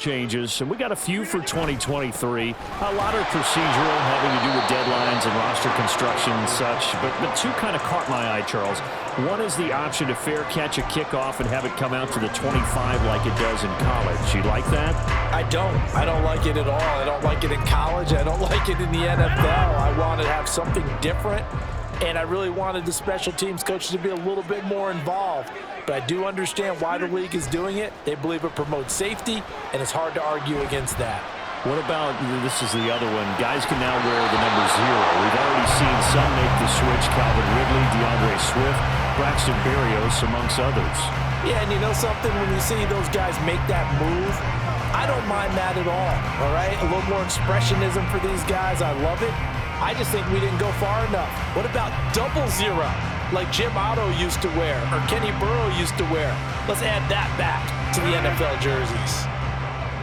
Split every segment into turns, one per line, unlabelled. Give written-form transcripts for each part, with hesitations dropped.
changes, and we got a few for 2023. A lot are procedural, having to do with deadlines and roster construction and such, but two kind of caught my eye, Charles. One is the option to fair catch a kickoff and have it come out to the 25 like it does in college. You like that?
I don't like it at all. I don't like it in college. I don't like it in the NFL. I want to have something different, and I really wanted the special teams coaches to be a little bit more involved. But I do understand why the league is doing it. They believe it promotes safety, and it's hard to argue against that.
What about, this is the other one, guys can now wear the number 0. We've already seen some make the switch, Calvin Ridley, DeAndre Swift, Braxton Berrios, amongst others.
Yeah, and you know something? When you see those guys make that move, I don't mind that at all right? A little more expressionism for these guys. I love it. I just think we didn't go far enough. What about 00, like Jim Otto used to wear or Kenny Burrow used to wear? Let's add that back to the NFL jerseys.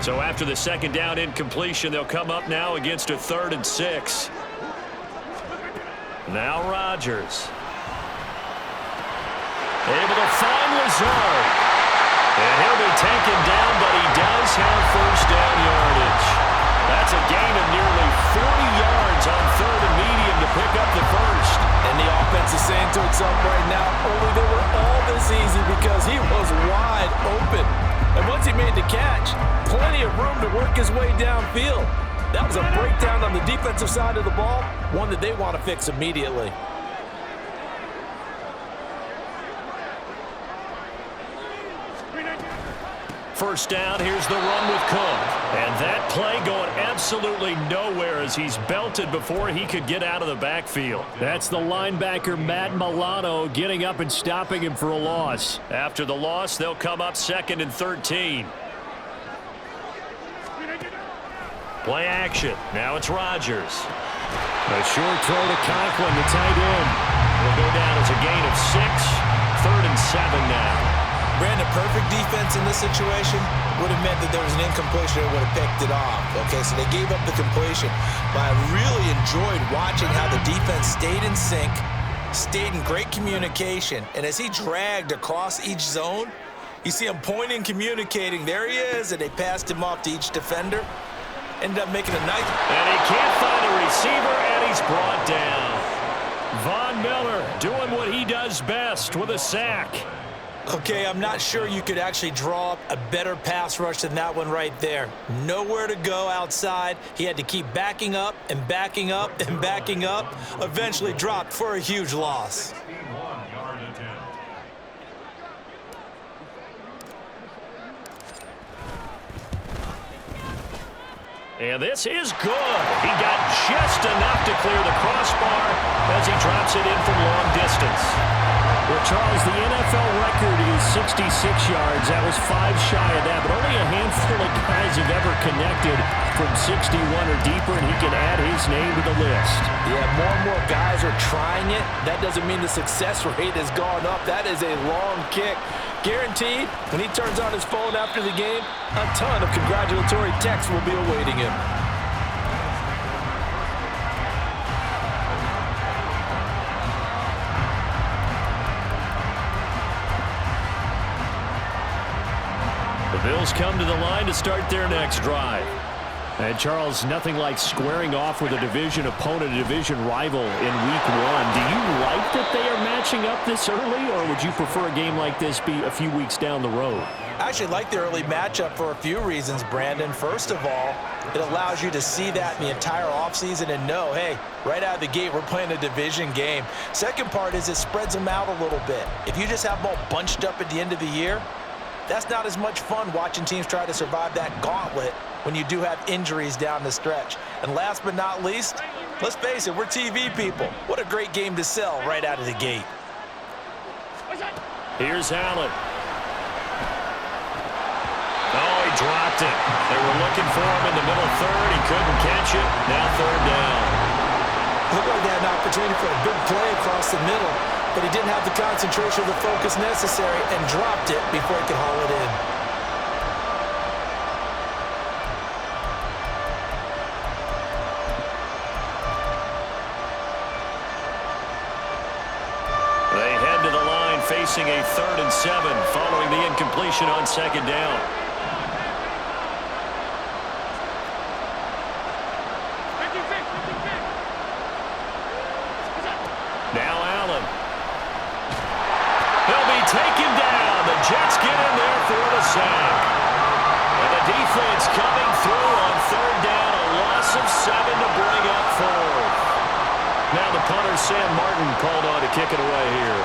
So after the second down incompletion, they'll come up now against a 3rd and 6. Now Rodgers. Able to find Lazard. And he'll be taken down, but he does have first down yardage. That's a gain of nearly 40 yards on 3rd and medium to pick up the first.
And the offense is saying to itself right now, only they were all this easy because he was wide open. And once he made the catch, plenty of room to work his way downfield. That was a breakdown on the defensive side of the ball, one that they want to fix immediately.
First down, here's the run with Cook. And that play going absolutely nowhere as he's belted before he could get out of the backfield. That's the linebacker, Matt Milano, getting up and stopping him for a loss. After the loss, they'll come up 2nd and 13. Play action. Now it's Rodgers. A short throw to Conklin, the tight end. Will go down as a gain of 6. 3rd and 7 now.
Brandon, perfect defense in this situation would have meant that there was an incompletion and would have picked it off. Okay, so they gave up the completion. But I really enjoyed watching how the defense stayed in sync, stayed in great communication. And as he dragged across each zone, you see him pointing, communicating. There he is, and they passed him off to each defender. Ended up making a nice...
And he can't find a receiver, and he's brought down. Von Miller doing what he does best with a sack.
Okay, I'm not sure you could actually draw up a better pass rush than that one right there. Nowhere to go outside. He had to keep backing up and backing up and backing up. Eventually dropped for a huge loss.
And this is good. He got just enough to clear the crossbar as he drops it in from long distance. Well, Charles, the NFL record is 66 yards. That was 5 shy of that, but only a handful of guys have ever connected from 61 or deeper, and he can add his name to the list.
Yeah, more and more guys are trying it. That doesn't mean the success rate has gone up. That is a long kick. Guaranteed, when he turns on his phone after the game, a ton of congratulatory texts will be awaiting him.
The Bills come to the line to start their next drive. And, Charles, nothing like squaring off with a division opponent, a division rival in Week 1. Do you like that they are matching up this early, or would you prefer a game like this be a few weeks down the road?
I actually like the early matchup for a few reasons, Brandon. First of all, it allows you to see that in the entire offseason and know, hey, right out of the gate, we're playing a division game. Second part is it spreads them out a little bit. If you just have them all bunched up at the end of the year, that's not as much fun watching teams try to survive that gauntlet when you do have injuries down the stretch. And last but not least, let's face it, we're TV people. What a great game to sell right out of the gate.
Here's Allen. Oh, he dropped it. They were looking for him in the middle 3rd. He couldn't catch it. Now 3rd down.
Looked like they had an opportunity for a big play across the middle, but he didn't have the concentration or the focus necessary and dropped it before he could haul it in.
They head to the line facing a 3rd and 7 following the incompletion on 2nd down. tank. And the defense coming through on third down, a loss of 7 to bring up fourth. Now the punter, Sam Martin, called on to kick it away here.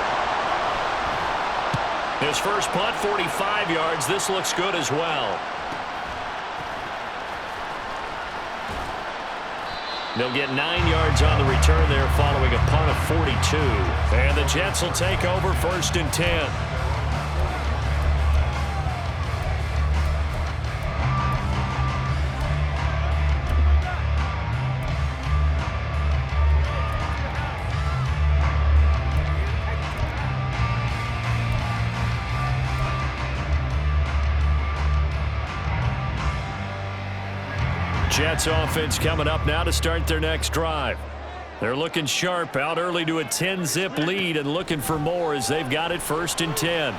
His first punt, 45 yards. This looks good as well. They'll get 9 yards on the return there following a punt of 42. And the Jets will take over 1st and 10. Jets offense coming up now to start their next drive. They're looking sharp, out early to a 10-zip lead and looking for more as they've got it 1st and 10. A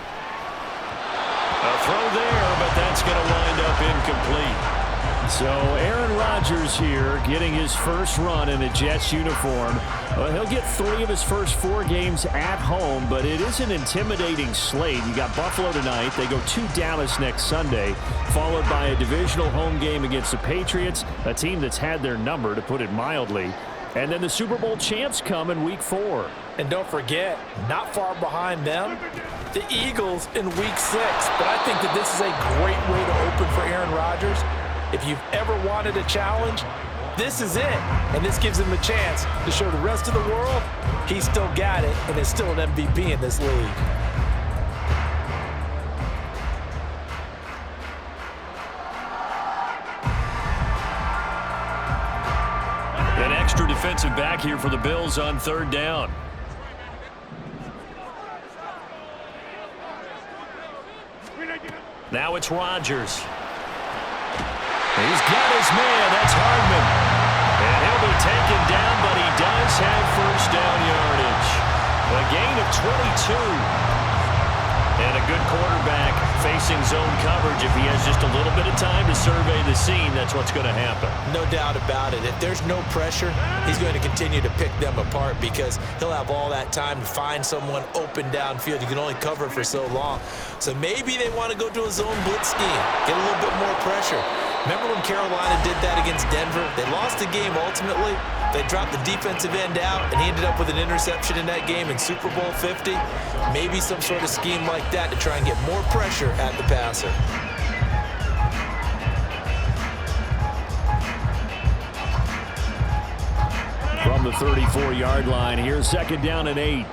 throw there, but that's going to wind up incomplete. So Aaron Rodgers here getting his first run in a Jets uniform. Well, he'll get 3 of his first 4 games at home, but it is an intimidating slate. You got Buffalo tonight. They go to Dallas next Sunday, followed by a divisional home game against the Patriots, a team that's had their number, to put it mildly. And then the Super Bowl champs come in Week 4.
And don't forget, not far behind them, the Eagles in Week 6. But I think that this is a great way to open for Aaron Rodgers. If you've ever wanted a challenge, this is it. And this gives him a chance to show the rest of the world he's still got it and is still an MVP in this league.
An extra defensive back here for the Bills on 3rd down. Now it's Rodgers. He's got his man. That's Hardman. And he'll be taken down, but he does have 1st down yardage. A gain of 22. And a good quarterback facing zone coverage. If he has just a little bit of time to survey the scene, that's what's going to happen.
No doubt about it. If there's no pressure, he's going to continue to pick them apart because he'll have all that time to find someone open downfield. You can only cover for so long. So maybe they want to go to a zone blitz scheme, get a little bit more pressure. Remember when Carolina did that against Denver? They lost the game ultimately. They dropped the defensive end out, and he ended up with an interception in that game in Super Bowl 50. Maybe some sort of scheme like that to try and get more pressure at the passer.
From the 34-yard line, here's 2nd down and 8.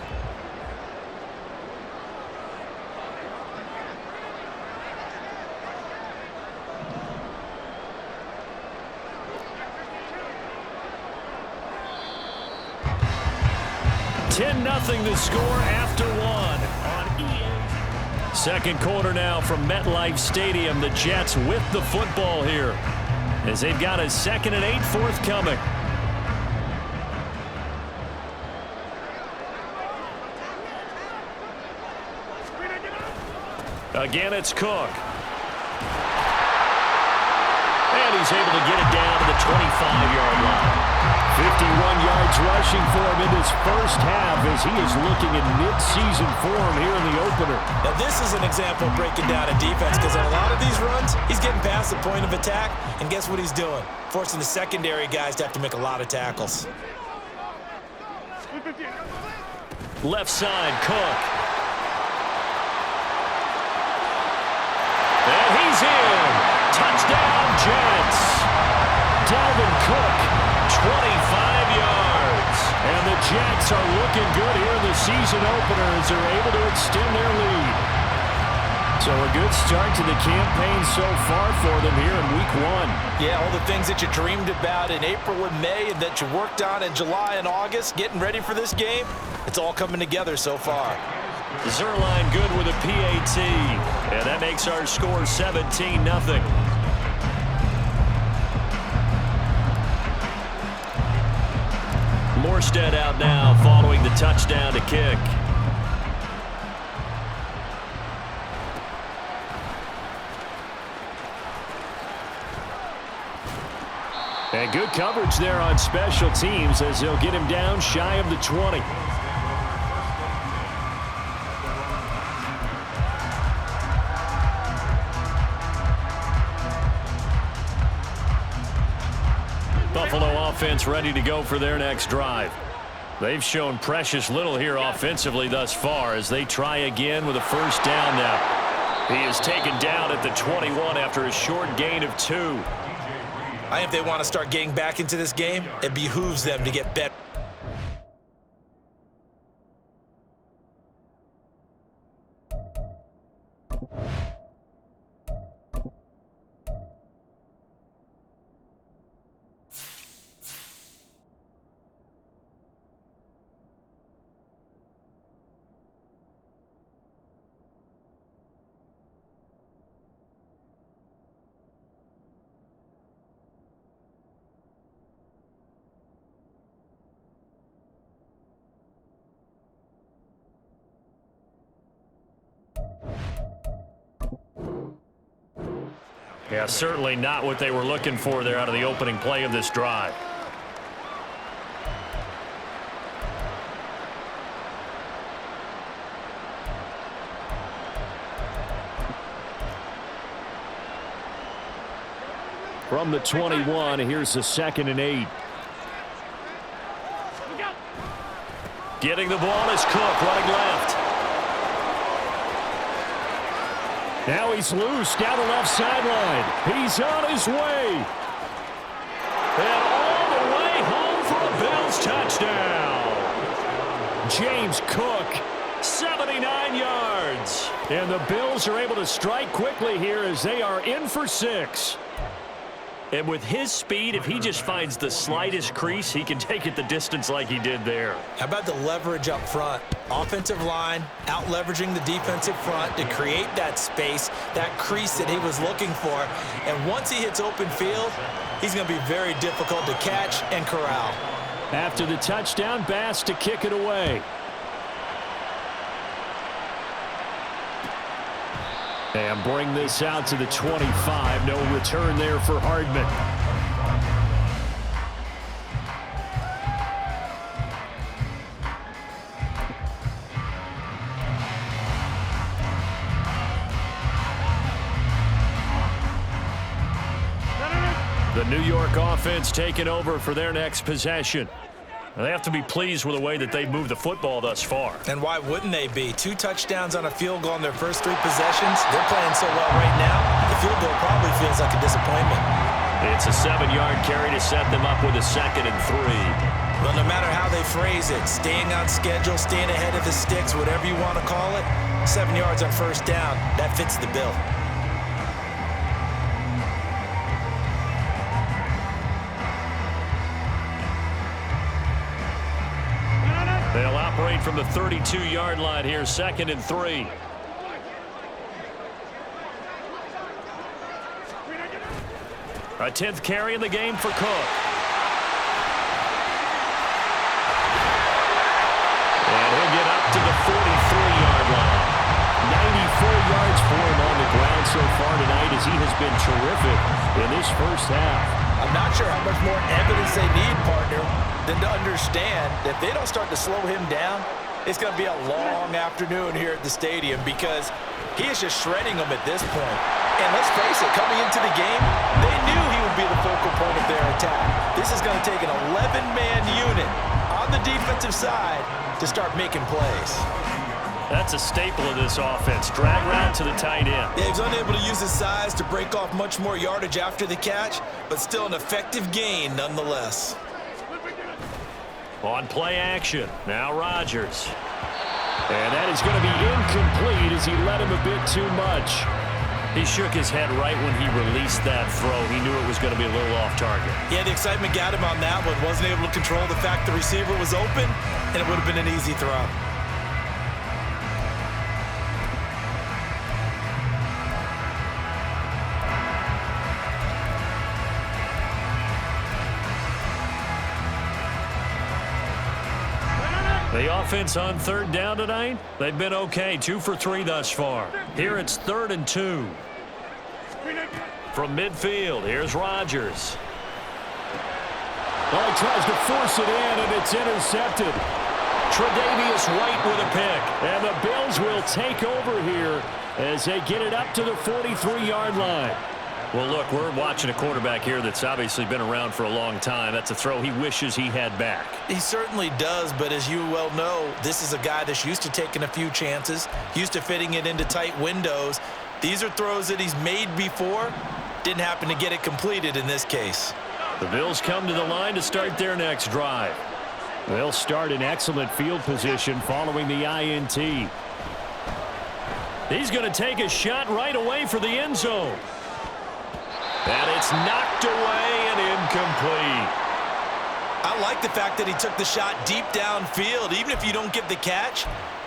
Nothing to score after 1 on EA. Second quarter now from MetLife Stadium. The Jets with the football here as they've got a 2nd and 8 forthcoming. Again, it's Cook. And he's able to get it down to the 25-yard line. 51 yards rushing for him in his first half as he is looking in mid-season form here in the opener.
Now this is an example of breaking down a defense because on a lot of these runs, he's getting past the point of attack, and guess what he's doing? Forcing the secondary guys to have to make a lot of tackles.
Left side, Cook. And he's in. Touchdown, Jets. Dalvin Cook, 25 yards. And the Jets are looking good here in the season opener as they're able to extend their lead. So a good start to the campaign so far for them here in Week 1.
Yeah, all the things that you dreamed about in April and May and that you worked on in July and August, getting ready for this game, it's all coming together so far.
Zerline good with a PAT. And that makes our score 17-0. Morstead out now following the touchdown to kick. And good coverage there on special teams as they'll get him down shy of the 20. Buffalo offense ready to go for their next drive. They've shown precious little here offensively thus far as they try again with a first down now. He is taken down at the 21 after a short gain of 2.
I think if they want to start getting back into this game, it behooves them to get better.
Yeah, certainly not what they were looking for there out of the opening play of this drive. From the 21, here's the 2nd and 8. Getting the ball is Cook, running left. Now he's loose down the left sideline. He's on his way. And all the way home for a Bills touchdown. James Cook, 79 yards. And the Bills are able to strike quickly here as they are in for 6. And with his speed, if he just finds the slightest crease, he can take it the distance like he did there.
How about the leverage up front? Offensive line out leveraging the defensive front to create that space, that crease that he was looking for. And once he hits open field, he's going to be very difficult to catch and corral.
After the touchdown, Bass to kick it away. And bring this out to the 25. No return there for Hardman. The New York offense taking over for their next possession. They have to be pleased with the way that they've moved the football thus far.
And why wouldn't they be? 2 touchdowns on a field goal in their first 3 possessions. They're playing so well right now, the field goal probably feels like a disappointment.
It's a 7-yard carry to set them up with a 2nd and 3.
Well, no matter how they phrase it, staying on schedule, staying ahead of the sticks, whatever you want to call it, 7 yards on first down, that fits the bill.
They'll operate from the 32-yard line here, 2nd and 3. A 10th carry in the game for Cook. And he'll get up to the 43-yard line. 94 yards for him on the ground so far tonight as he has been terrific in this first half.
I'm not sure how much more evidence they need, partner, than to understand that if they don't start to slow him down, it's going to be a long afternoon here at the stadium because he is just shredding them at this point. And let's face it, coming into the game, they knew he would be the focal point of their attack. This is going to take an 11-man unit on the defensive side to start making plays.
That's a staple of this offense. Drag route to the tight end.
Yeah, he's unable to use his size to break off much more yardage after the catch, but still an effective gain nonetheless.
On play action, now Rodgers. And that is going to be incomplete as he led him a bit too much. He shook his head right when he released that throw. He knew it was going to be a little off target.
Yeah, the excitement got him on that one. Wasn't able to control the fact the receiver was open, and it would have been an easy throw.
The offense on 3rd down tonight, they've been okay. 2 for 3 thus far. Here it's 3rd and 2. From midfield, here's Rodgers.
Well, he tries to force it in, and it's intercepted.
Tre'Davious White with a pick.
And the Bills will take over here as they get it up to the 43-yard line.
Well, look, we're watching a quarterback here that's obviously been around for a long time. That's a throw he wishes he had back.
He certainly does, but as you well know, this is a guy that's used to taking a few chances, used to fitting it into tight windows. These are throws that he's made before. Didn't happen to get it completed in this case.
The Bills come to the line to start their next drive. They'll start in excellent field position following the INT. He's going to take a shot right away for the end zone. And it's knocked away and incomplete.
I like the fact that he took the shot deep downfield. Even if you don't get the catch,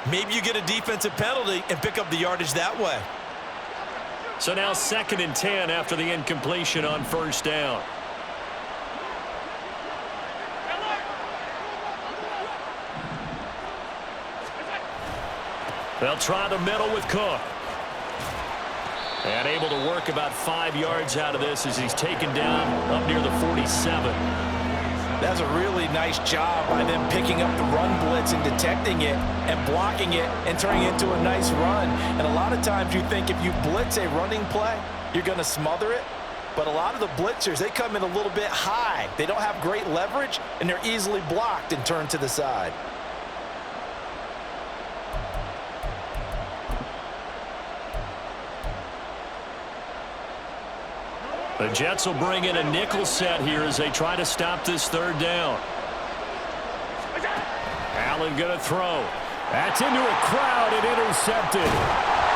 maybe you get a defensive penalty and pick up the yardage that way.
So now 2nd and 10 after the incompletion on first down. They'll try the middle with Cook. And able to work about 5 yards out of this as he's taken down up near the 47.
That's a really nice job by them picking up the run blitz and detecting it and blocking it and turning it into a nice run. And a lot of times you think if you blitz a running play, you're going to smother it. But a lot of the blitzers, they come in a little bit high. They don't have great leverage, and they're easily blocked and turned to the side.
The Jets will bring in a nickel set here as they try to stop this 3rd down. Allen going to throw. That's into a crowd and intercepted.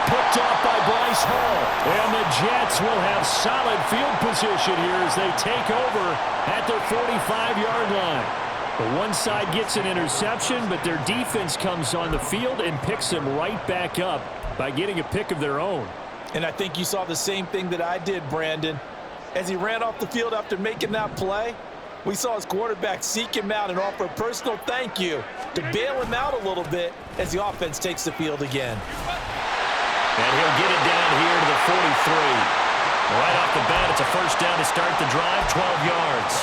Picked off by Bryce Hall. And the Jets will have solid field position here as they take over at their 45-yard line. The one side gets an interception, but their defense comes on the field and picks them right back up by getting a pick of their own.
And I think you saw the same thing that I did, Brandon. As he ran off the field after making that play, we saw his quarterback seek him out and offer a personal thank you to bail him out a little bit as the offense takes the field again.
And he'll get it down here to the 43. Right off the bat, it's a first down to start the drive, 12 yards.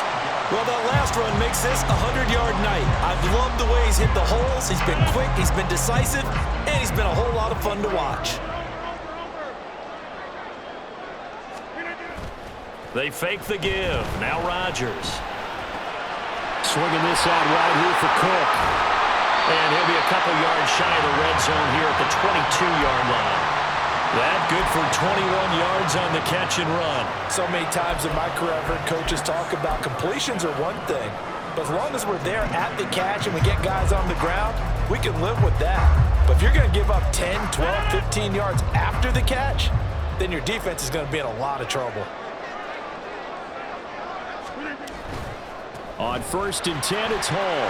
Well, that last run makes this a 100-yard night. I've loved the way he's hit the holes. He's been quick, he's been decisive, and he's been a whole lot of fun to watch.
They fake the give. Now Rodgers. Swinging this out right here for Cook. And he'll be a couple yards shy of the red zone here at the 22-yard line. That good for 21 yards on the catch and run.
So many times in my career I've heard coaches talk about completions are one thing. But as long as we're there at the catch and we get guys on the ground, we can live with that. But if you're going to give up 10, 12, 15 yards after the catch, then your defense is going to be in a lot of trouble.
On 1st and 10, it's Hall.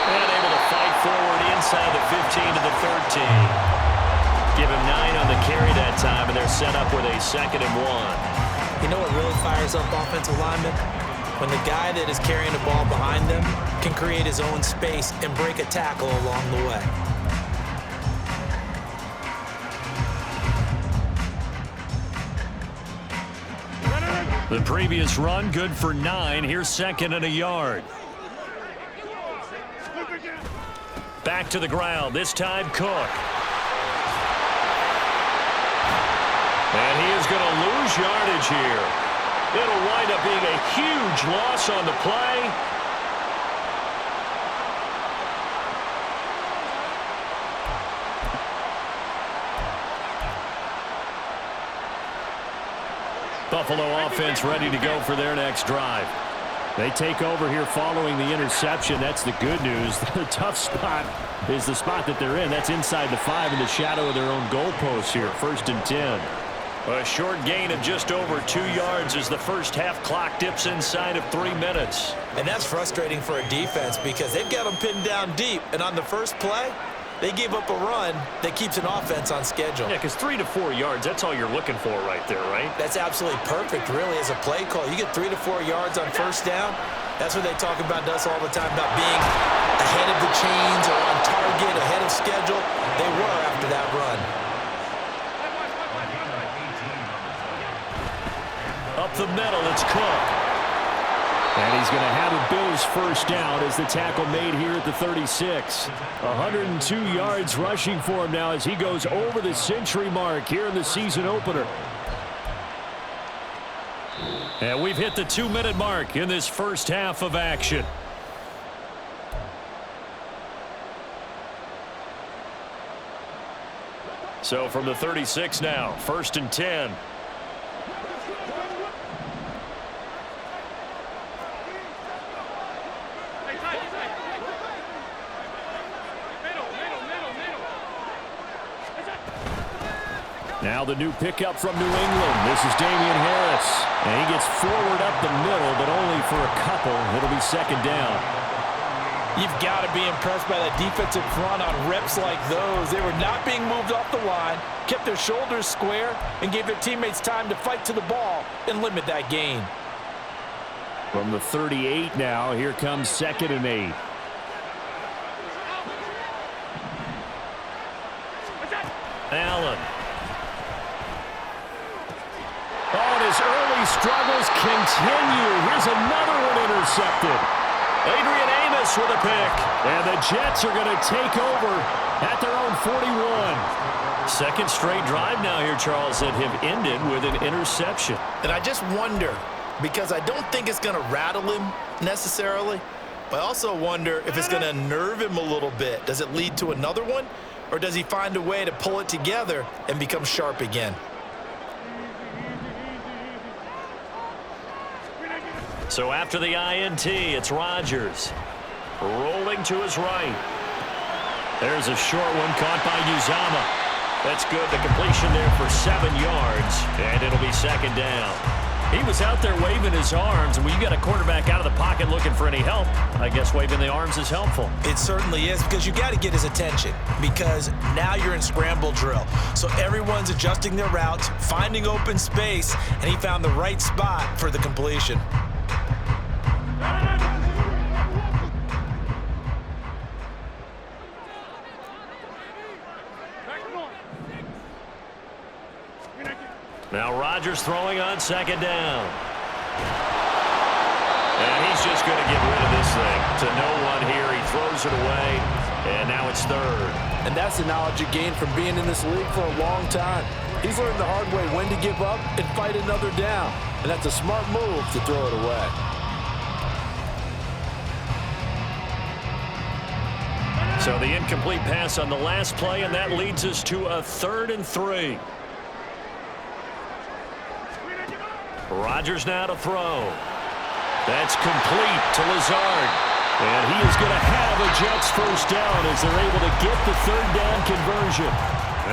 And able to fight forward inside the 15 to the 13. Give him 9 on the carry that time, and they're set up with a 2nd and 1.
You know what really fires up offensive linemen? When the guy that is carrying the ball behind them can create his own space and break a tackle along the way.
The previous run, good for 9. Here's 2nd and a yard. Back to the ground, this time Cook. And he is going to lose yardage here. It'll wind up being a huge loss on the play. Buffalo offense ready to go for their next drive. They take over here following the interception. That's the good news. The tough spot is the spot that they're in. That's inside the 5 in the shadow of their own goalpost here. 1st and 10. A short gain of just over 2 yards as the first half clock dips inside of 3 minutes.
And that's frustrating for a defense because they've got them pinned down deep. And on the first play, they gave up a run that keeps an offense on schedule.
Yeah, because 3 to 4 yards, that's all you're looking for right there, right?
That's absolutely perfect, really, as a play call. You get 3 to 4 yards on first down. That's what they talk about to us all the time, about being ahead of the chains or on target, ahead of schedule. They were after that run.
Up the middle, it's Cook. And he's going to have a Bills first down as the tackle made here at the 36. 102 yards rushing for him now as he goes over the century mark here in the season opener. And we've hit the 2-minute mark in this first half of action. So from the 36 now, 1st and 10. Now the new pickup from New England. This is Damian Harris. And he gets forward up the middle, but only for a couple. It'll be 2nd down.
You've got to be impressed by that defensive front on reps like those. They were not being moved off the line, kept their shoulders square, and gave their teammates time to fight to the ball and limit that gain.
From the 38 now, here comes 2nd and 8. Allen. Oh, and his early struggles continue. Here's another one intercepted. Adrian Amos with a pick. And the Jets are going to take over at their own 41. Second straight drive now here, Charles, that have ended with an interception.
And I just wonder, because I don't think it's going to rattle him necessarily, but I also wonder if it's going to nerve him a little bit. Does it lead to another one? Or does he find a way to pull it together and become sharp again?
So after the INT, it's Rodgers. Rolling to his right. There's a short one caught by Uzama. That's good. The completion there for 7 yards. And it'll be 2nd down. He was out there waving his arms. And when you got a quarterback out of the pocket looking for any help, I guess waving the arms is helpful.
It certainly is, because you got to get his attention, because now you're in scramble drill. So everyone's adjusting their routes, finding open space, and he found the right spot for the completion.
Now Rodgers throwing on 2nd down. And he's just going to get rid of this thing. To no one here. He throws it away. And now it's 3rd.
And that's the knowledge you gain from being in this league for a long time. He's learned the hard way when to give up and fight another down. And that's a smart move to throw it away.
So the incomplete pass on the last play, and that leads us to a 3rd and 3. Rodgers now to throw. That's complete to Lazard. And he is going to have a Jets 1st down as they're able to get the 3rd down conversion.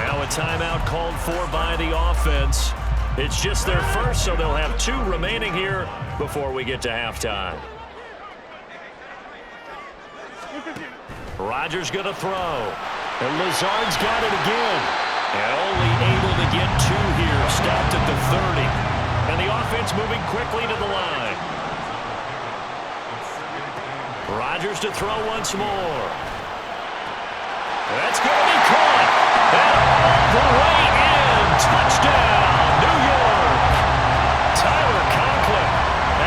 Now a timeout called for by the offense. It's just their first, so they'll have 2 remaining here before we get to halftime. Rodgers going to throw. And Lazard's got it again. And only able to get 2 here. Stopped at the 30. And the offense moving quickly to the line. Rodgers to throw once more. That's going to be caught. And all the way in. Touchdown, New York. Tyler Conklin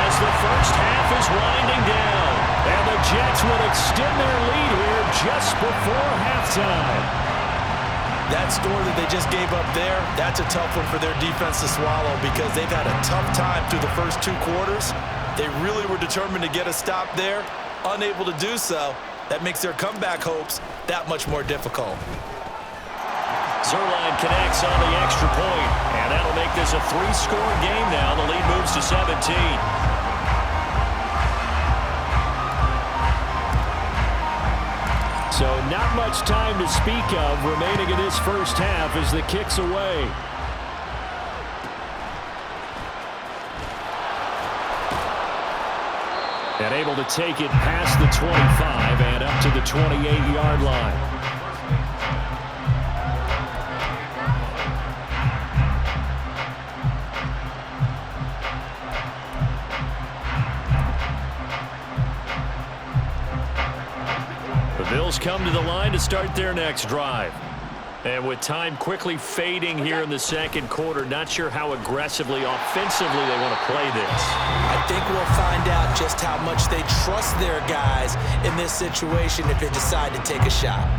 as the first half is winding down. And the Jets will extend their lead here just before halftime.
That score that they just gave up there, that's a tough one for their defense to swallow, because they've had a tough time through the first 2 quarters. They really were determined to get a stop there, unable to do so. That makes their comeback hopes that much more difficult.
Zerline connects on the extra point, and that'll make this a 3-score game now. The lead moves to 17. So not much time to speak of remaining in this first half as the kick's away. And able to take it past the 25 and up to the 28-yard line. Bills come to the line to start their next drive. And with time quickly fading here in the 2nd quarter, not sure how aggressively, offensively they want to play this.
I think we'll find out just how much they trust their guys in this situation if they decide to take a shot.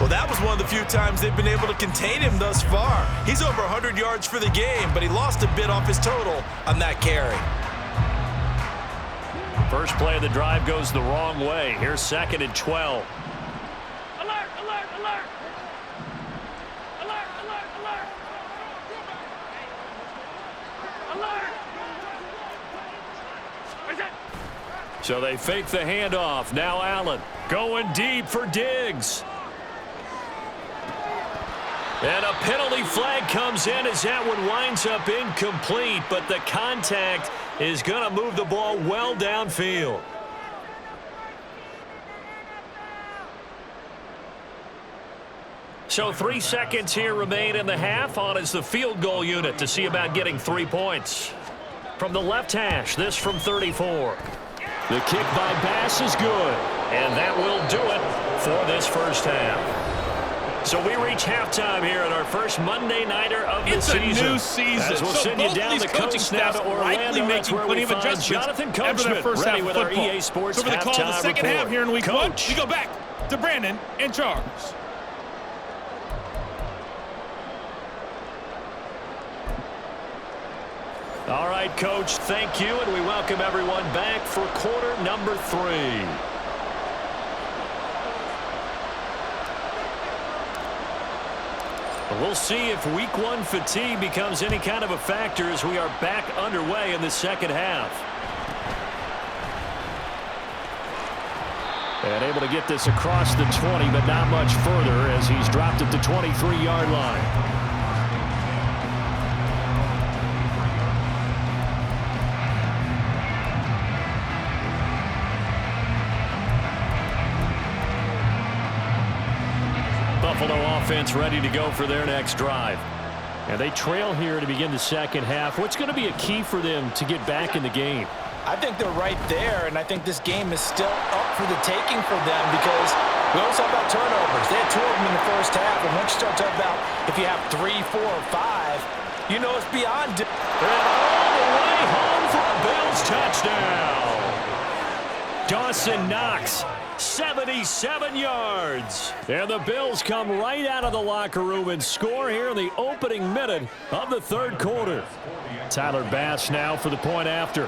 Well, that was one of the few times they've been able to contain him thus far. He's over 100 yards for the game, but he lost a bit off his total on that carry.
First play of the drive goes the wrong way. Here's 2nd and 12.
Alert, alert, alert. Alert, alert, alert. Alert. What is it?
So they fake the handoff. Now Allen going deep for Diggs. And a penalty flag comes in as that one winds up incomplete, but the contact is going to move the ball well downfield. So 3 seconds here remain in the half. On is the field goal unit to see about getting 3 points. From the left hash, this from 34. The kick by Bass is good, and that will do it for this first half. So we reach halftime here in our first Monday Nighter of the season.
It's a new season.
As we'll
so
send you
both
down
these
the
coaching
coast now
staffs
to Orlando.
likely
That's
making
where
plenty
we
of
find
adjustments
Jonathan
after
Coachman
that first
ready
half
with
of
our
football.
EA Sports
So for the call of the
halftime
second
report.
half here in week 1,
Coach.
we go back to Brandon and Charles.
All right, Coach, thank you, and we welcome everyone back for quarter number 3. We'll see if week 1 fatigue becomes any kind of a factor as we are back underway in the second half. And able to get this across the 20, but not much further as he's dropped at the 23-yard line. Buffalo offense ready to go for their next drive. And they trail here to begin the second half. What's going to be a key for them to get back in the game?
I think they're right there, and I think this game is still up for the taking for them because we always talk about turnovers. They had 2 of them in the first half, and once you start talking about if you have 3, 4, or 5, you know it's beyond.
And all the way home for a Bills touchdown. Dawson Knox, 77 yards. And the Bills come right out of the locker room and score here in the opening minute of the third quarter. Tyler Bass now for the point after.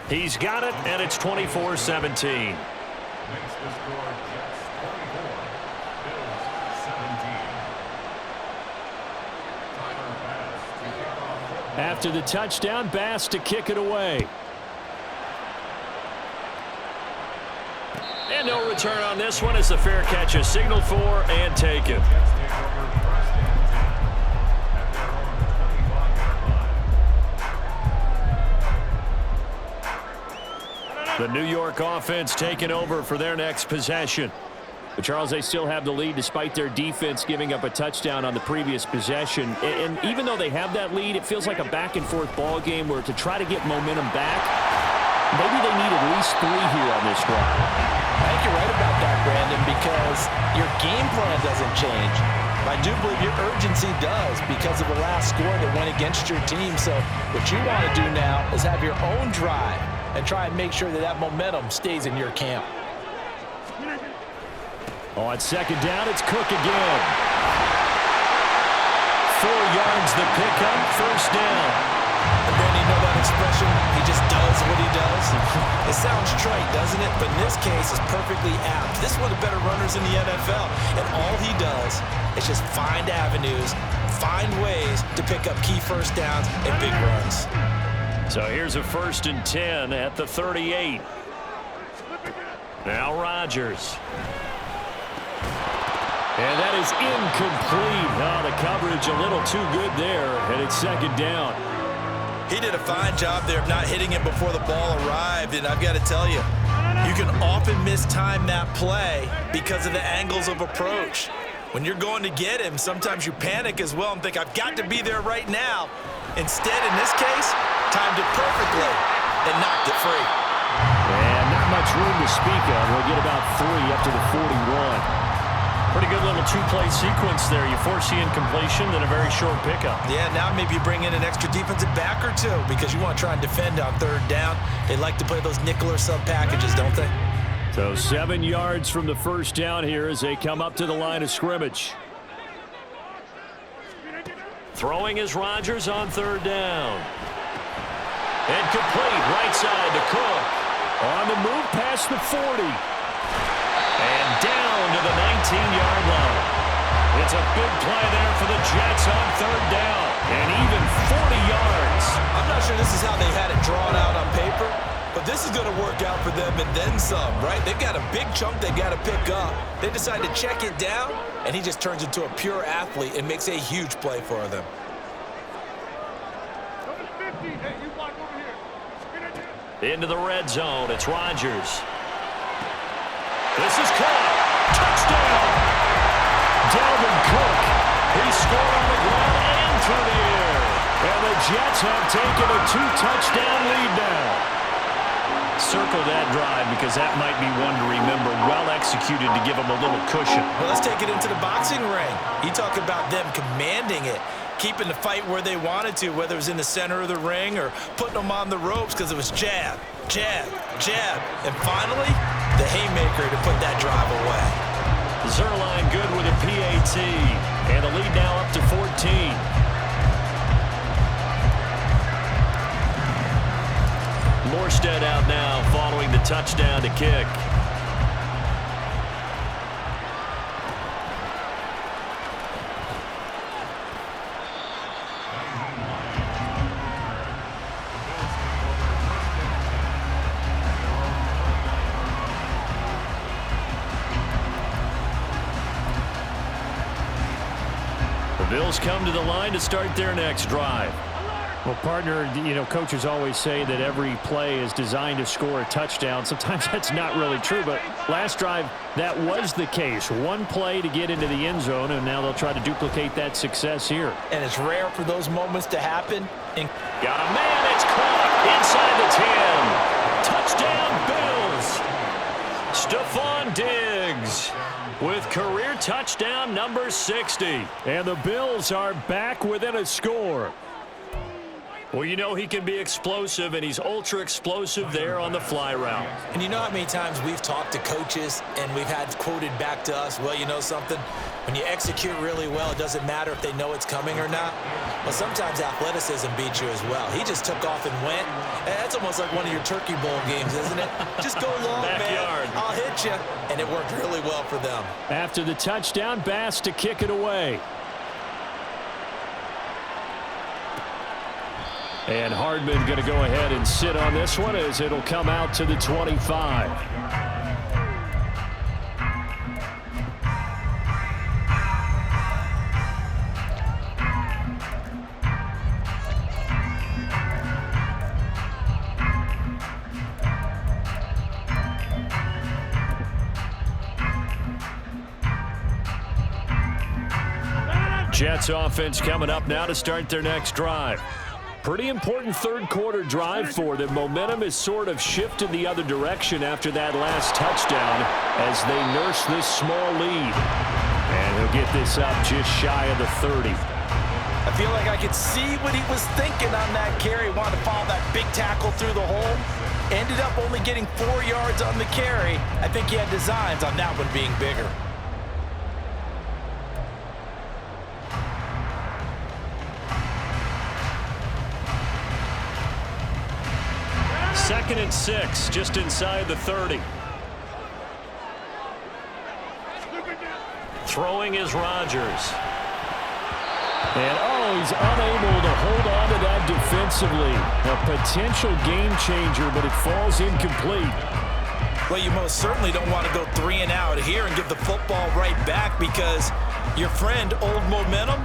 He's got it, and it's 24-17. After the touchdown, Bass to kick it away. And no return on this one as the fair catch is signaled for and taken. The New York offense taking over for their next possession. But Charles, they still have the lead despite their defense giving up a touchdown on the previous possession. And even though they have that lead, it feels like a back-and-forth ball game where to try to get momentum back, maybe they need at least 3 here on this drive.
I think you're right about that, Brandon, because your game plan doesn't change. I do believe your urgency does because of the last score that went against your team. So what you want to do now is have your own drive and try and make sure that that momentum stays in your camp.
On second down, it's Cook again. 4 yards the pickup, first down.
And Brandon, you know that expression, he just does what he does? It sounds trite, doesn't it? But in this case, it's perfectly apt. This is one of the better runners in the NFL. And all he does is just find avenues, find ways to pick up key first downs and big runs.
So here's a 1st and 10 at the 38. Now Rodgers. And that is incomplete. Oh, the coverage a little too good there, and it's second down.
He did a fine job there of not hitting it before the ball arrived, and I've got to tell you, you can often mistime that play because of the angles of approach. When you're going to get him, sometimes you panic as well and think, I've got to be there right now. Instead, in this case, timed it perfectly and knocked it free.
And not much room to speak of. We'll get about 3 up to the 41. Pretty good little 2-play sequence there. You force the incompletion, then a very short pickup.
Yeah, now maybe you bring in an extra defensive back or 2 because you want to try and defend on 3rd down. They like to play those nickel or sub packages, don't they?
So 7 yards from the first down here as they come up to the line of scrimmage.
Throwing is Rodgers on third down. And complete right side to Cook.
On the move past the 40.
And down to the 19-yard line. It's a big play there for the Jets on third down. And even 40 yards.
I'm not sure this is how they had it drawn out on paper, but this is going to work out for them and then some, right? They've got a big chunk they got to pick up. They decide to check it down, and he just turns into a pure athlete and makes a huge play for them.
Into the red zone. It's Rodgers. This is caught. Touchdown.
Dalvin Cook.
He scored on the ground and through the air.
And the Jets have taken a 2-touchdown lead now.
Circle that drive because that might be one to remember. Well executed to give them a little cushion.
Well, let's take it into the boxing ring. You talk about them commanding it, keeping the fight where they wanted to, whether it was in the center of the ring or putting them on the ropes because it was jab, jab, jab. And finally, the haymaker to put that drive away.
Zerline good with a PAT. And the lead now up to 14. Morstead out now following the touchdown to kick. The Bills come to the line to start their next drive.
Well, partner, coaches always say that every play is designed to score a touchdown. Sometimes that's not really true, but last drive, that was the case. One play to get into the end zone, and now they'll try to duplicate that success here.
And it's rare for those moments to happen.
Got a man, it's caught inside the 10. Touchdown, Bills. Stephon Diggs with career touchdown number 60.
And the Bills are back within a score.
Well, he can be explosive, and he's ultra explosive there on the fly route.
And you know how many times we've talked to coaches and we've had quoted back to us, well, you know something? When you execute really well, it doesn't matter if they know it's coming or not. Well, sometimes athleticism beats you as well. He just took off and went. That's almost like one of your Turkey Bowl games, isn't it? Just go long,
Backyard.
man. I'll hit you. And it worked really well for them.
After the touchdown, Bass to kick it away. And Hardman going to go ahead and sit on this one as it'll come out to the 25. Jets offense coming up now to start their next drive. Pretty important third quarter drive for them. Momentum has sort of shifted the other direction after that last touchdown as they nurse this small lead. And he'll get this up just shy of the 30.
I feel like I could see what he was thinking on that carry. Wanted to follow that big tackle through the hole. Ended up only getting 4 yards on the carry. I think he had designs on that one being bigger.
Second and 6, just inside the 30. Throwing is Rodgers.
And, he's unable to hold on to that defensively. A potential game changer, but it falls incomplete.
Well, you most certainly don't want to go 3 and out here and give the football right back because your friend, Old Momentum,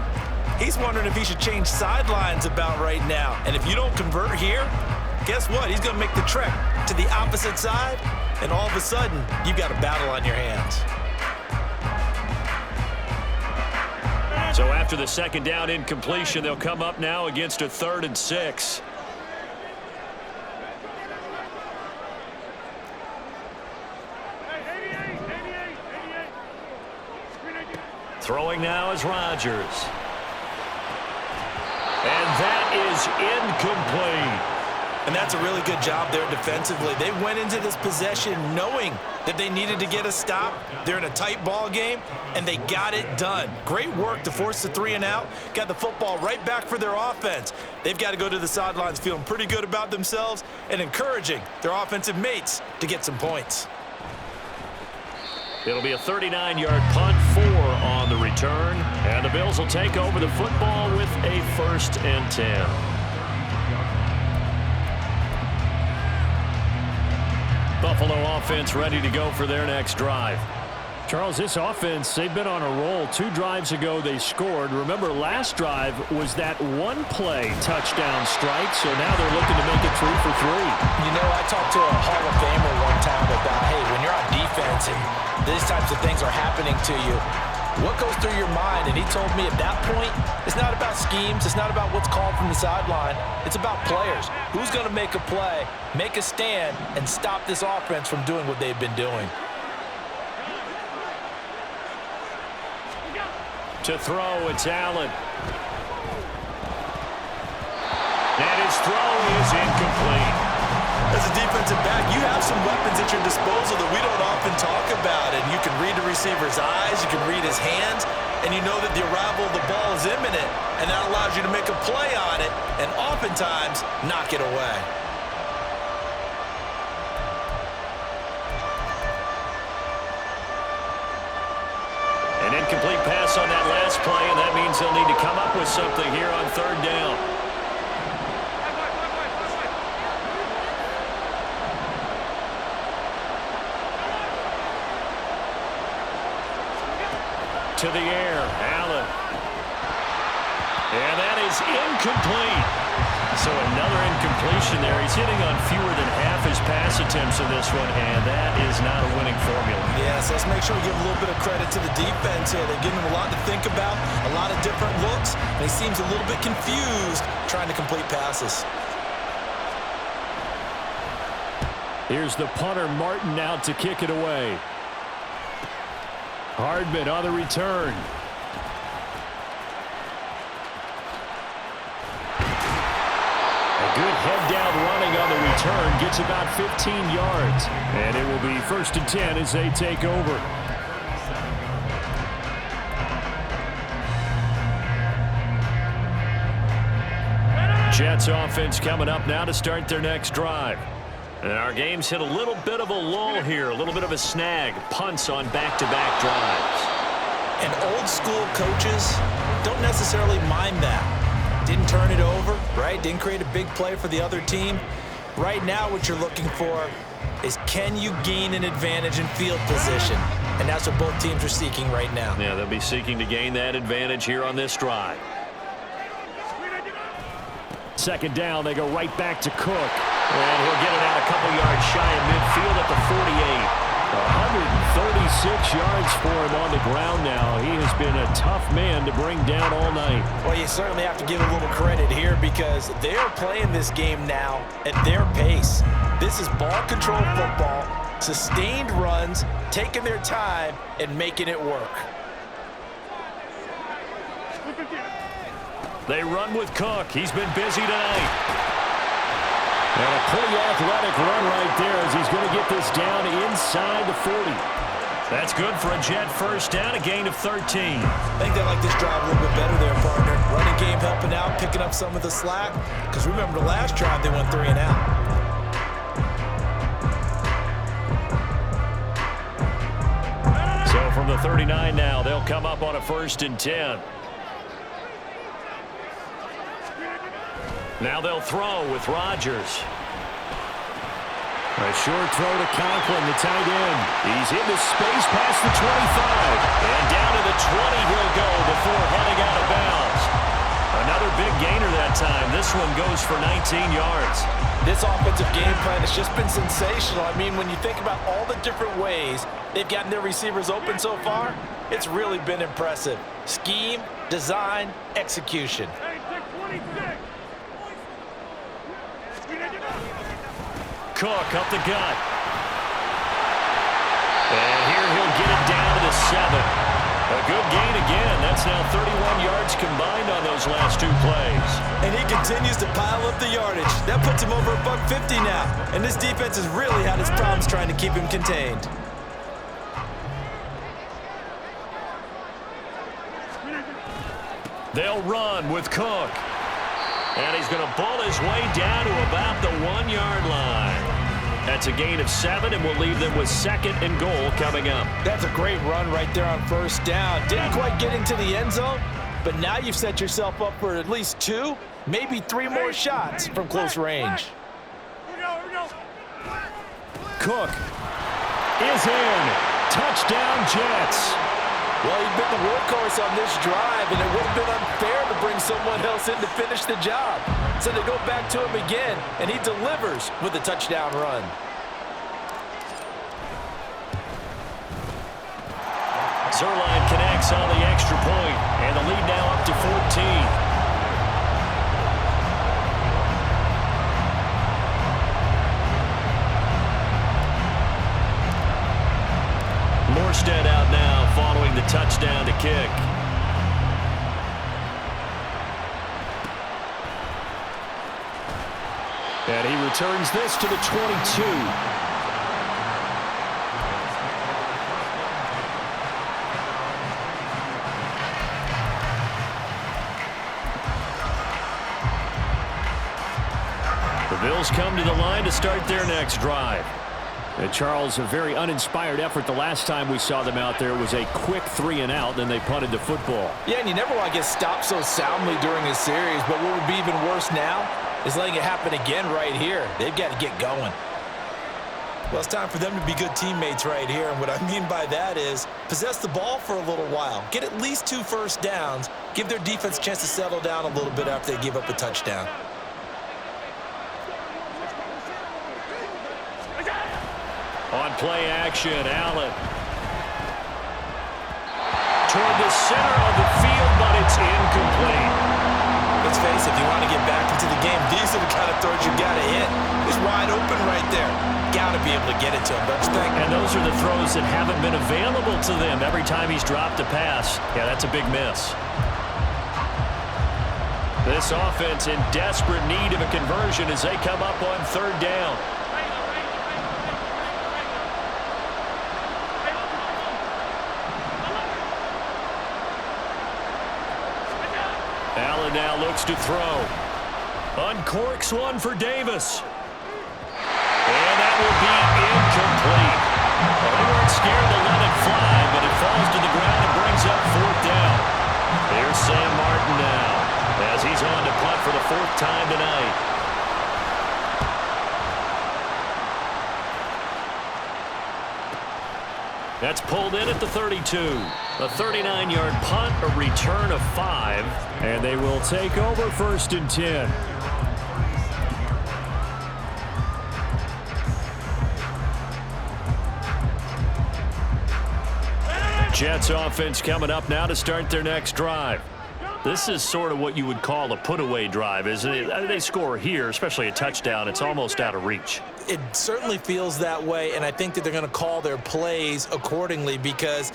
he's wondering if he should change sidelines about right now. And if you don't convert here, guess what? He's going to make the trek to the opposite side, and all of a sudden, you've got a battle on your hands.
So after the second down incompletion, they'll come up now against a 3rd and 6. Throwing now is Rodgers. And that is incomplete.
And that's a really good job there defensively. They went into this possession knowing that they needed to get a stop. They're in a tight ball game, and they got it done. Great work to force the 3 and out. Got the football right back for their offense. They've got to go to the sidelines feeling pretty good about themselves and encouraging their offensive mates to get some points.
It'll be a 39-yard punt, 4 on the return. And the Bills will take over the football with a 1st and 10. Buffalo offense ready to go for their next drive. Charles, this offense, they've been on a roll. 2 drives ago, they scored. Remember, last drive was that one-play touchdown strike, so now they're looking to make it 3 for 3.
You know, I talked to a Hall of Famer one time about, hey, when you're on defense and these types of things are happening to you, what goes through your mind? And he told me at that point, it's not about schemes. It's not about what's called from the sideline. It's about players. Who's going to make a play, make a stand, and stop this offense from doing what they've been doing?
To throw, it's Allen. And his throw is incomplete.
As a defensive back, you have some weapons at your disposal that we don't often talk about. And you can read the receiver's eyes, you can read his hands, and you know that the arrival of the ball is imminent. And that allows you to make a play on it and oftentimes knock it away.
An incomplete pass on that last play, and that means they'll need to come up with something here on 3rd down. To the air, Allen. And that is incomplete. So another incompletion there. He's hitting on fewer than half his pass attempts in this one, and that is not a winning formula.
Yes, let's make sure we give a little bit of credit to the defense here. They're giving him a lot to think about, a lot of different looks, and he seems a little bit confused trying to complete passes.
Here's the punter, Martin, out to kick it away. Hardman on the return. A good head-down running on the return. Gets about 15 yards. And it will be 1st and 10 as they take over. Jets offense coming up now to start their next drive. And our game's hit a little bit of a lull here, a little bit of a snag. Punts on back-to-back drives.
And old-school coaches don't necessarily mind that. Didn't turn it over, right? Didn't create a big play for the other team. Right now what you're looking for is, can you gain an advantage in field position? And that's what both teams are seeking right now.
Yeah, they'll be seeking to gain that advantage here on this drive. 2nd down, they go right back to Cook. And he'll get it out a couple yards shy of midfield at the 48. 136 yards for him on the ground now. He has been a tough man to bring down all night.
Well, you certainly have to give a little credit here because they're playing this game now at their pace. This is ball control football, sustained runs, taking their time, and making it work.
They run with Cook. He's been busy tonight. And a pretty athletic run right there as he's going to get this down inside the 40. That's good for a Jet 1st down, a gain of 13.
I think they like this drive a little bit better there, partner. Running game helping out, picking up some of the slack. Because remember the last drive, they went 3 and out.
So from the 39 now, they'll come up on a 1st and 10. Now they'll throw with Rodgers. A short throw to Conklin, the tight end. He's into space past the 25. And down to the 20 he'll go before heading out of bounds. Another big gainer that time. This one goes for 19 yards.
This offensive game plan has just been sensational. I mean, when you think about all the different ways they've gotten their receivers open so far, it's really been impressive. Scheme, design, execution.
Cook up the gut. And here he'll get it down to the 7. A good gain again. That's now 31 yards combined on those last 2 plays.
And he continues to pile up the yardage. That puts him over $150 now. And this defense has really had its problems trying to keep him contained.
They'll run with Cook. And he's going to bull his way down to about the 1-yard line. That's a gain of 7, and we'll leave them with 2nd and goal coming up.
That's a great run right there on first down. Didn't quite get into the end zone, but now you've set yourself up for at least 2, maybe 3 more shots from close range.
Cook is in. Touchdown, Jets.
Well, he's been the workhorse on this drive, and it would have been unfair to bring someone else in to finish the job. So they go back to him again, and he delivers with a touchdown run.
Zerline connects on the extra point, and the lead now up to 14. Morstead out now following the touchdown to kick. And he returns this to the 22. The Bills come to the line to start their next drive. Charles, a very uninspired effort the last time we saw them out there. It was a quick 3-and-out, then they punted the football.
Yeah, and you never want to get stopped so soundly during a series, but what would be even worse now is letting it happen again right here. They've got to get going. Well, it's time for them to be good teammates right here, and what I mean by that is possess the ball for a little while, get at least 2 first downs, give their defense a chance to settle down a little bit after they give up a touchdown.
On play action, Allen. Toward the center of the field, but it's incomplete.
Let's face it, if you want to get back into the game, these are the kind of throws you got to hit. He's wide open right there. Got to be able to get it to him, don't you think?
And those are the throws that haven't been available to them every time he's dropped a pass. Yeah, that's a big miss. This offense in desperate need of a conversion as they come up on 3rd down. Allen now looks to throw. Uncorks one for Davis. And that will be incomplete. Well, they weren't scared to let it fly, but it falls to the ground and brings up 4th down. Here's Sam Martin now as he's on to punt for the 4th time tonight. That's pulled in at the 32. A 39-yard punt, a return of 5, and they will take over 1st and 10. Jets offense coming up now to start their next drive. This is sort of what you would call a put-away drive, isn't it? They score here, especially a touchdown. It's almost out of reach.
It certainly feels that way, and I think that they're going to call their plays accordingly because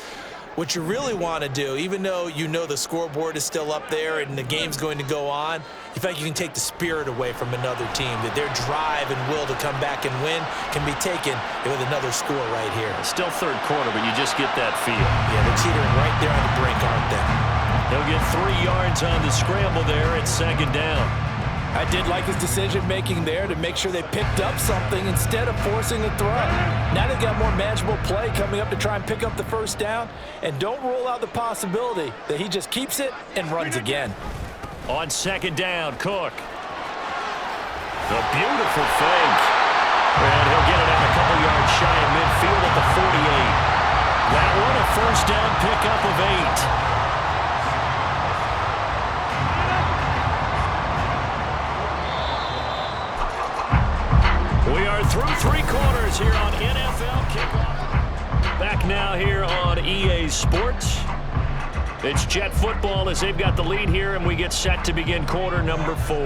what you really want to do, even though you know the scoreboard is still up there and the game's going to go on, you feel like you can take the spirit away from another team, that their drive and will to come back and win can be taken with another score right here.
Still 3rd quarter, but you just get that feel.
Yeah, they're teetering right there on the brink, aren't they?
He'll get 3 yards on the scramble there at 2nd down.
I did like his decision-making there to make sure they picked up something instead of forcing a throw. Now they've got more manageable play coming up to try and pick up the 1st down, and don't rule out the possibility that he just keeps it and runs again.
On 2nd down, Cook. The beautiful fake. And he'll get it out a couple yards shy of midfield at the 48. That one a 1st down pickup of 8. We are through 3 quarters here on NFL Kickoff. Back now here on EA Sports. It's Jet football as they've got the lead here, and we get set to begin quarter number 4.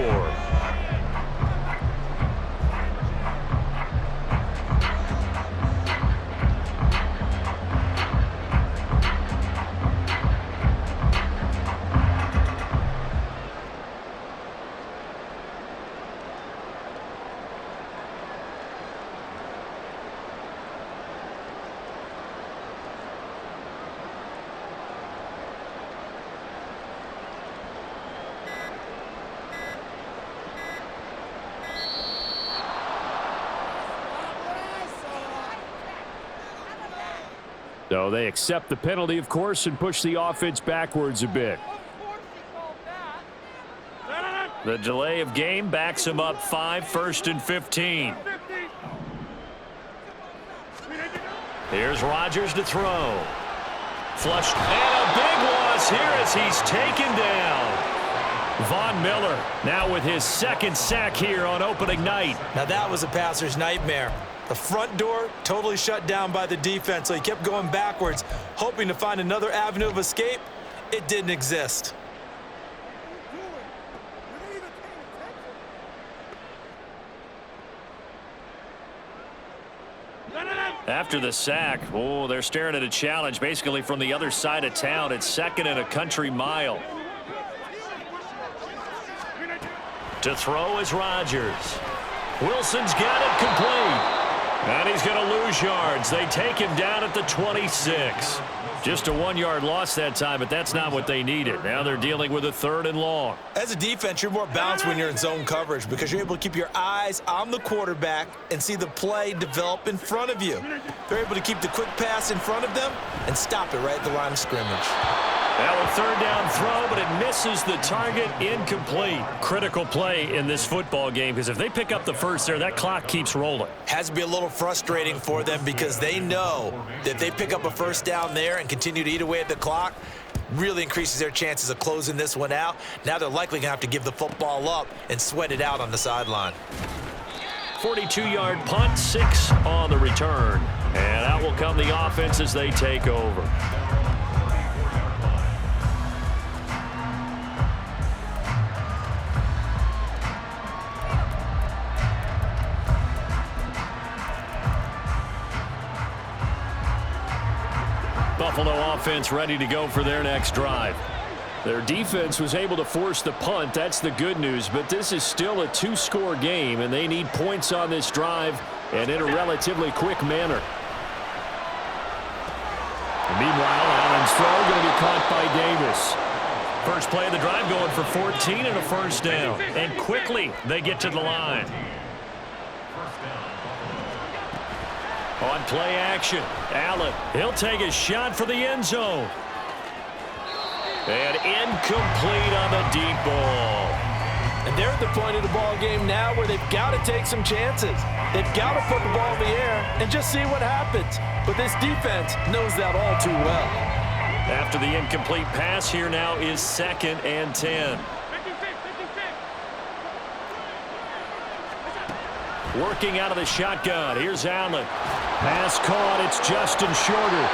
So they accept the penalty, of course, and push the offense backwards a bit.
The delay of game backs him up 5, 1st and 15. Here's Rodgers to throw. Flush, and a big loss here as he's taken down. Von Miller now with his 2nd sack here on opening night.
Now that was a passer's nightmare. The front door totally shut down by the defense, so he kept going backwards, hoping to find another avenue of escape. It didn't exist.
After the sack, oh, they're staring at a challenge basically from the other side of town. It's 2nd and a country mile. To throw is Rodgers. Wilson's got it complete. And he's going to lose yards. They take him down at the 26. Just a 1-yard loss that time, but that's not what they needed. Now they're dealing with a 3rd and long.
As a defense, you're more balanced when you're in zone coverage because you're able to keep your eyes on the quarterback and see the play develop in front of you. They're able to keep the quick pass in front of them and stop it right at the line of scrimmage.
Now a 3rd down throw, but it misses the target, incomplete. Critical play in this football game because if they pick up the first there, that clock keeps rolling.
Has to be a little frustrating for them because they know that if they pick up a 1st down there and continue to eat away at the clock, really increases their chances of closing this one out. Now they're likely going to have to give the football up and sweat it out on the sideline.
42-yard punt, 6 on the return. And out will come the offense as they take over. Buffalo offense ready to go for their next drive.
Their defense was able to force the punt. That's the good news, but this is still a 2-score game, and they need points on this drive and in a relatively quick manner. Meanwhile, Allen's throw going to be caught by Davis.
First play of the drive going for 14 and a 1st down. And quickly they get to the line. On play action, Allen, he'll take a shot for the end zone. And incomplete on the deep ball.
And they're at the point of the ball game now where they've got to take some chances. They've got to put the ball in the air and just see what happens. But this defense knows that all too well.
After the incomplete pass, here now is 2nd and 10. Working out of the shotgun. Here's Allen. Pass caught. It's Justin Shorter.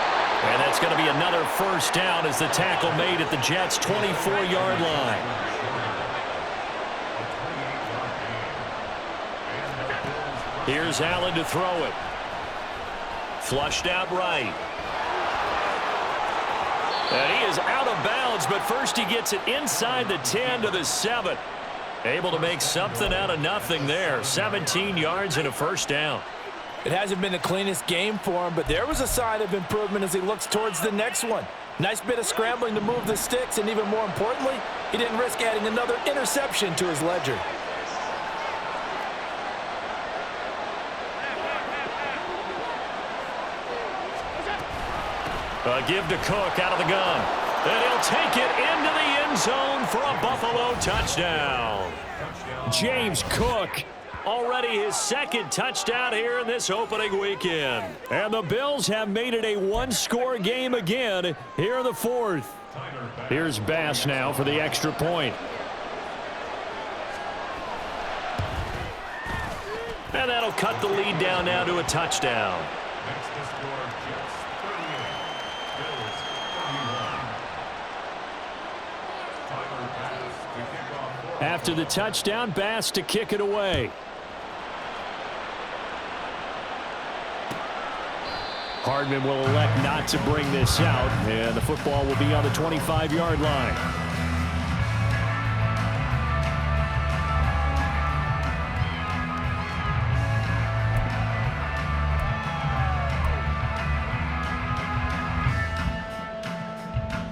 And that's going to be another 1st down as the tackle made at the Jets' 24-yard line. Here's Allen to throw it. Flushed out right. And he is out of bounds, but first he gets it inside the 10 to the 7. Able to make something out of nothing there. 17 yards and a 1st down.
It hasn't been the cleanest game for him, but there was a sign of improvement as he looks towards the next one. Nice bit of scrambling to move the sticks, and even more importantly, he didn't risk adding another interception to his ledger.
A give to Cook out of the gun. And he'll take it into the end zone for a Buffalo touchdown. James Cook, already his 2nd touchdown here in this opening weekend. And the Bills have made it a 1-score game again here in the 4th. Here's Bass now for the extra point. And that'll cut the lead down now to a touchdown. After the touchdown, Bass to kick it away. Hardman will elect not to bring this out, and the football will be on the 25-yard line.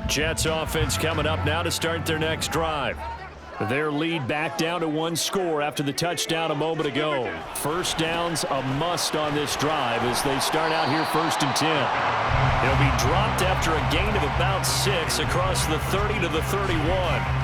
Jets offense coming up now to start their next drive.
Their lead back down to one score after the touchdown a moment ago. First down's a must on this drive as they start out here 1st and 10. It'll be dropped after a gain of about 6 across the 30 to the 31.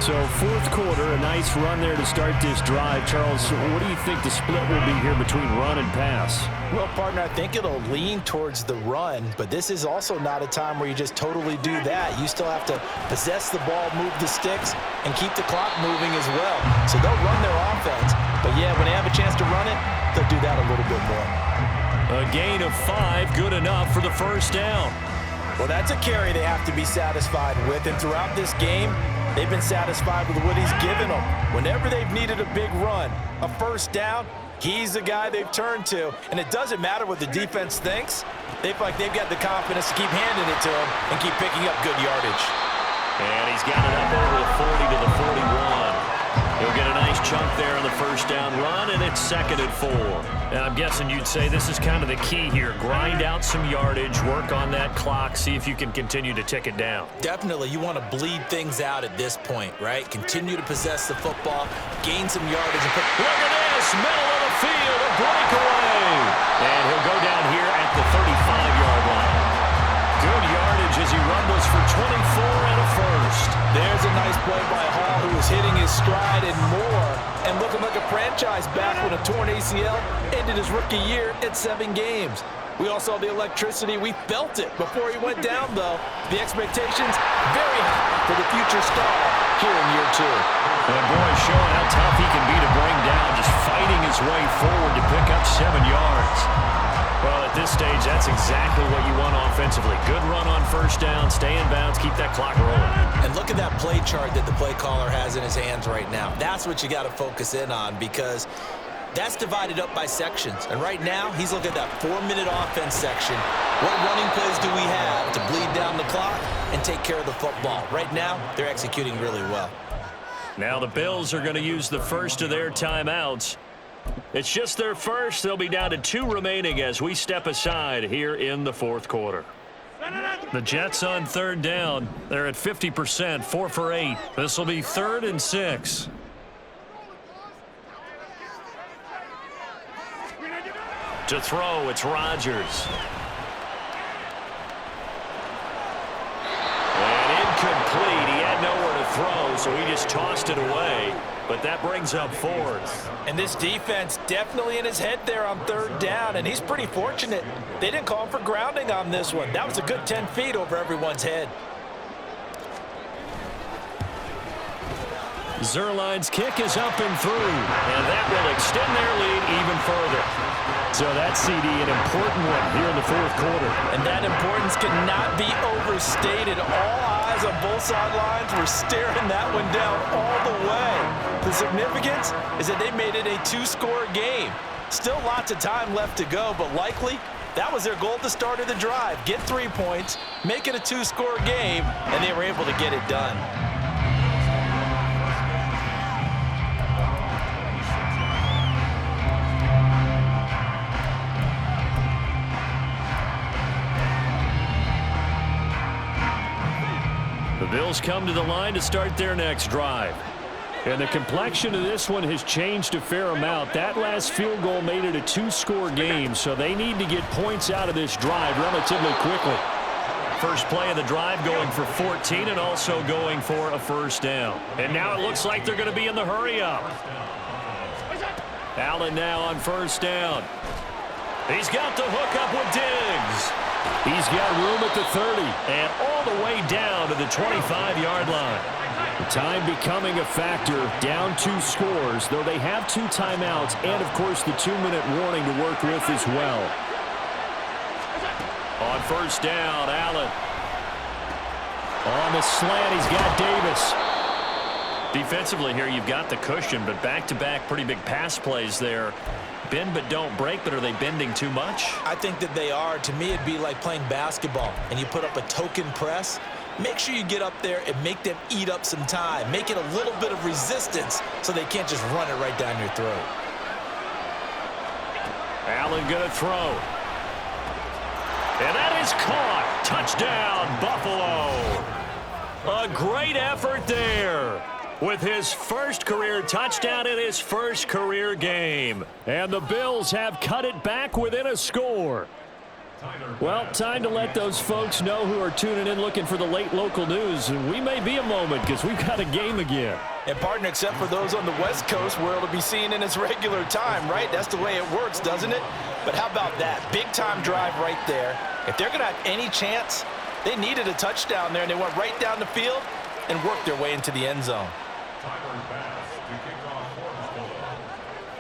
So 4th quarter, a nice run there to start this drive. Charles, what do you think the split will be here between run and pass?
Well, partner, I think it'll lean towards the run, but this is also not a time where you just totally do that. You still have to possess the ball, move the sticks, and keep the clock moving as well. So they'll run their offense, but yeah, when they have a chance to run it, they'll do that a little bit more.
A gain of 5, good enough for the first down.
Well, that's a carry they have to be satisfied with, and throughout this game, they've been satisfied with what he's given them. Whenever they've needed a big run, a first down, he's the guy they've turned to. And it doesn't matter what the defense thinks. They feel like they've got the confidence to keep handing it to him and keep picking up good yardage.
And he's got it up over the 40 to the 41. He'll get a nice chunk there on the first down run, and it's 2nd and 4.
And I'm guessing you'd say this is kind of the key here. Grind out some yardage, work on that clock, see if you can continue to tick it down.
Definitely, you want to bleed things out at this point, right? Continue to possess the football, gain some yardage. And
look at this, middle of the field, a breakaway. And he'll go down here at the 35-yard line. Good yardage as he rumbles for 24 and a first.
There's a nice play by Hall, who was hitting his stride and more, and looking like a franchise back when a torn ACL ended his rookie year at 7 games. We all saw the electricity. We felt it before he went down, though. The expectations very high for the future star here in year 2.
And boy, showing how tough he can be to bring down, just fighting his way forward to pick up 7 yards.
Well, at this stage, that's exactly what you want offensively. Good run on first down, stay in bounds, keep that clock rolling.
And look at that play chart that the play caller has in his hands right now. That's what you got to focus in on, because that's divided up by sections. And right now, he's looking at that 4-minute offense section. What running plays do we have to bleed down the clock and take care of the football? Right now, they're executing really well.
Now the Bills are going to use the first of their timeouts. It's just their first. They'll be down to 2 remaining as we step aside here in the 4th quarter. The Jets on 3rd down. They're at 50%, 4 for 8. This will be 3rd and 6. To throw, it's Rodgers. And incomplete. He had nowhere to throw, so he just tossed it away. But that brings up 4th.
And this defense definitely in his head there on 3rd down, and he's pretty fortunate. They didn't call him for grounding on this one. That was a good 10 feet over everyone's head.
Zerline's kick is up and through, and that will extend their lead even further. So that CD, an important one here in the 4th quarter.
And that importance cannot be overstated. All eyes on both sidelines were staring that one down all the way. The significance is that they made it a 2-score game. Still lots of time left to go, but likely that was their goal at the start of the drive. Get 3 points, make it a 2-score game, and they were able to get it done.
The Bills come to the line to start their next drive. And the complexion of this one has changed a fair amount. That last field goal made it a 2-score game, so they need to get points out of this drive relatively quickly. First play of the drive going for 14 and also going for a first down. And now it looks like they're going to be in the hurry-up. Allen now on first down. He's got the hook up with Diggs. He's got room at the 30 and all the way down to the 25-yard line. The time becoming a factor, down 2 scores, though they have 2 timeouts and, of course, the 2-minute warning to work with as well. On first down, Allen. On the slant, he's got Davis. Defensively here, you've got the cushion, but back-to-back pretty big pass plays there. Bend but don't break, but are they bending too much?
I think that they are. To me, it'd be like playing basketball, and you put up a token press. Make sure you get up there and make them eat up some time. Make it a little bit of resistance so they can't just run it right down your throat.
Allen going to throw. And that is caught. Touchdown, Buffalo. A great effort there. with his first career touchdown in his first career game. And the Bills have cut it back within a score. Well, time to let those folks know who are tuning in looking for the late local news. And we may be a moment because we've got a game again.
And partner, except for those on the West Coast where it'll be seen in its regular time, right? That's the way it works, doesn't it? But how about that? Big time drive right there. If they're going to have any chance, they needed a touchdown there, and they went right down the field and worked their way into the end zone.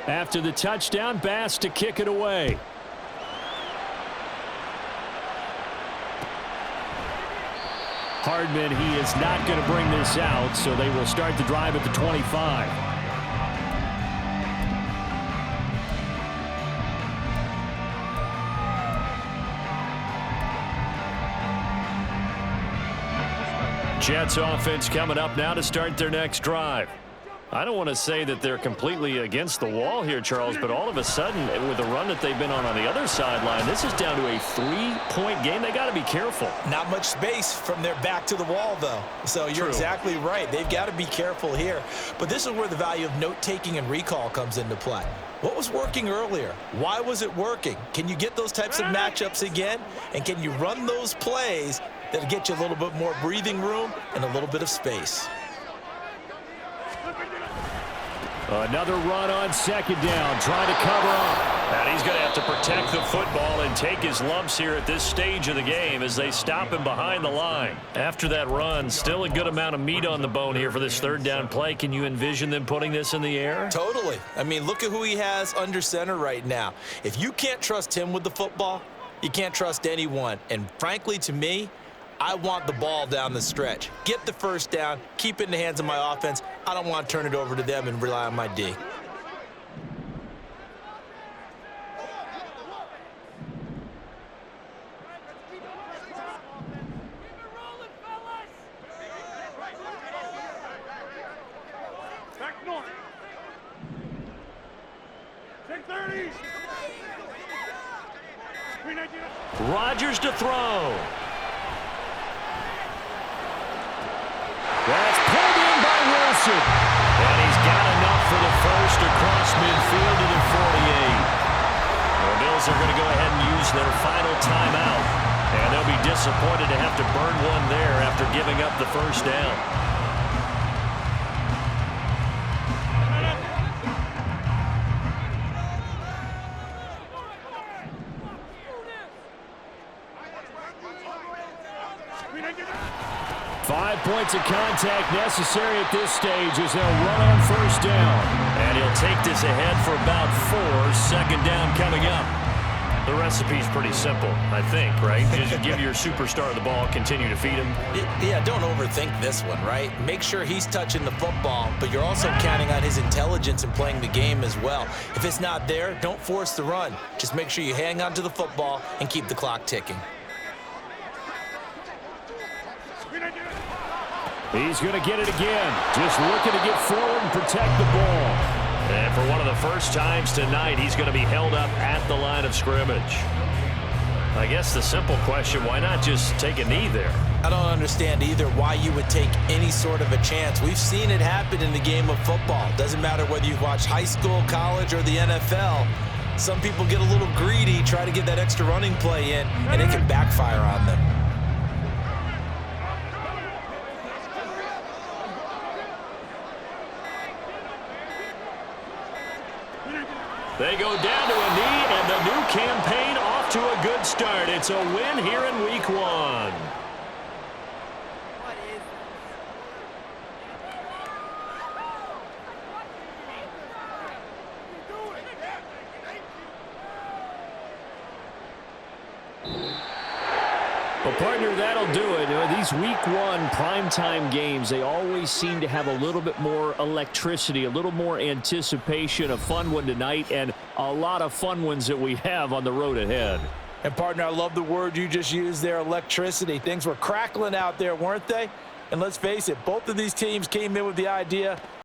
After the touchdown, Bass to kick it away. Hardman, he is not going to bring this out, so they will start the drive at the 25. Jets offense coming up now to start their next drive. I don't want to say that they're completely against the wall here, Charles, but all of a sudden, with the run that they've been on the other sideline, this is down to a 3-point game. They got to be careful.
Not much space from their back to the wall, though. So you're exactly right. They've got to be careful here. But this is where the value of note-taking and recall comes into play. What was working earlier? Why was it working? Can you get those types of matchups again? And can you run those plays that'll get you a little bit more breathing room and a little bit of space?
Another run on second down, trying to cover up. And he's going to have to protect the football and take his lumps here at this stage of the game as they stop him behind the line. After that run, still a good amount of meat on the bone here for this third down play. Can you envision them putting this in the air?
Totally. I mean, look at who he has under center right now. If you can't trust him with the football, you can't trust anyone. And frankly, to me, I want the ball down the stretch. Get the first down, keep it in the hands of my offense. I don't want to turn it over to them and rely on my D.
Back north. Take 30.
Rodgers to throw. That's pulled in by Wilson. And he's got enough for the first across midfield to the 48. The Bills are going to go ahead and use their final timeout. And they'll be disappointed to have to burn one there after giving up the first down. Points of contact necessary at this stage as they'll run on first down. And he'll take this ahead for about 4. Second down coming up. The recipe's pretty simple, I think, right? Just give your superstar the ball, continue to feed him.
Yeah, don't overthink this one, right? Make sure he's touching the football, but you're also counting on his intelligence in playing the game as well. If it's not there, don't force the run. Just make sure you hang on to the football and keep the clock ticking.
He's going to get it again. Just looking to get forward and protect the ball. And for one of the first times tonight, he's going to be held up at the line of scrimmage. I guess the simple question, why not just take a knee there?
I don't understand either why you would take any sort of a chance. We've seen it happen in the game of football. Doesn't matter whether you've watched high school, college, or the NFL. Some people get a little greedy, try to get that extra running play in, and it can backfire on them.
They go down to a knee, and the new campaign off to a good start. It's a win here in Week 1. Well, partner, that'll do it. These Week 1 primetime games, they always seem to have a little bit more electricity, a little more anticipation. A fun one tonight, and a lot of fun ones that we have on the road ahead.
And, partner, I love the word you just used there, electricity. Things were crackling out there, weren't they? And let's face it, both of these teams came in with the idea